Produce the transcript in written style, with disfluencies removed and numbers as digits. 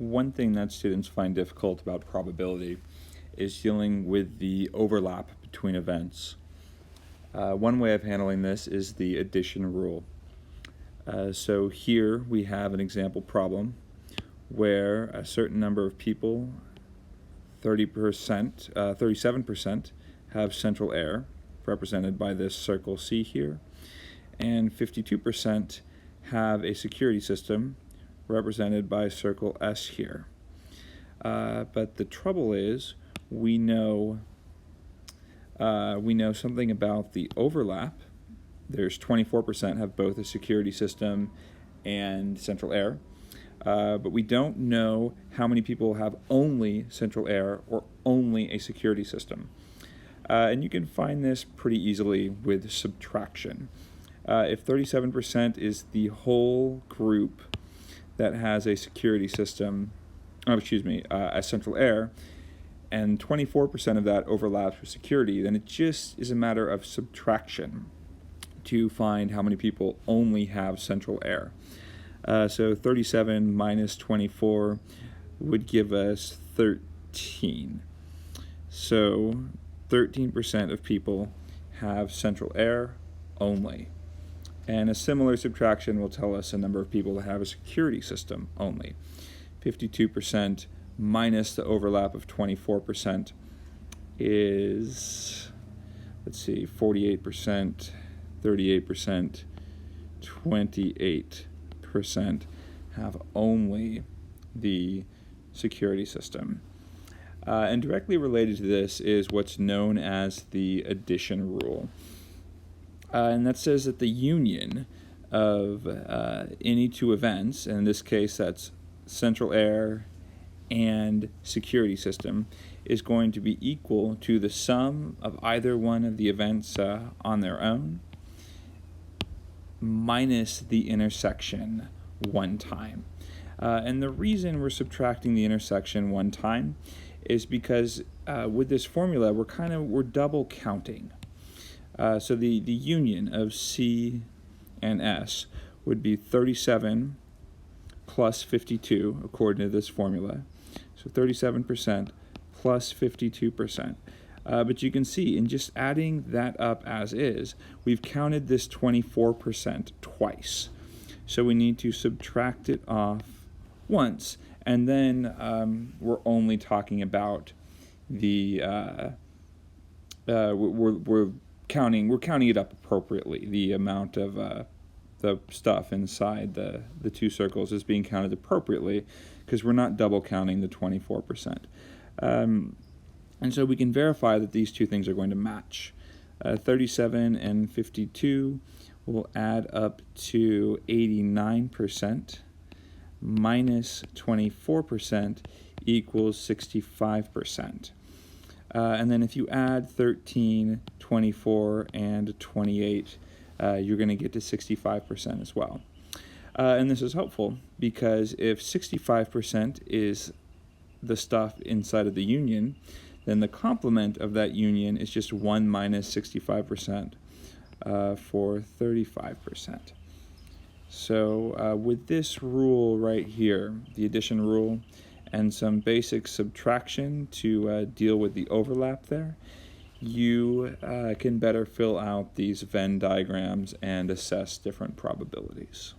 One thing that students find difficult about probability is dealing with the overlap between events. One way of handling this is the addition rule. So here we have an example problem where a certain number of people, 37%, have central error, represented by this circle C here, and 52% have a security system, represented by circle S here. But the trouble is, we know something about the overlap. There's 24% have both a security system and central error, but we don't know how many people have only central error or only a security system. And you can find this pretty easily with subtraction. If 37% is the whole group that has a security system, a central error, and 24% of that overlaps with security, then it just is a matter of subtraction to find how many people only have central error. So 37 minus 24 would give us 13. So 13% of people have central error only. And a similar subtraction will tell us a number of people that have a security system only. 52% minus the overlap of 24% is, 48%, 38%, 28% have only the security system. And directly related to this is what's known as the addition rule. And that says that the union of any two events, and in this case that's central error and security system, is going to be equal to the sum of either one of the events on their own minus the intersection one time. And the reason we're subtracting the intersection one time is because with this formula we're double counting. So the union of C and S would be 37 plus 52 according to this formula. So 37% plus 52%. But you can see in just adding that up as is, we've counted this 24% twice. So we need to subtract it off once, and then we're only talking about the we're counting it up appropriately. The amount of the stuff inside the two circles is being counted appropriately because we're not double counting the 24%. And so we can verify that these two things are going to match. 37 and 52 will add up to 89%, minus 24% equals 65%. And then if you add 13, 24, and 28, you're going to get to 65% as well. And this is helpful because if 65% is the stuff inside of the union, then the complement of that union is just 1 minus 65% for 35%. So with this rule right here, the addition rule, and some basic subtraction to deal with the overlap there, you can better fill out these Venn diagrams and assess different probabilities.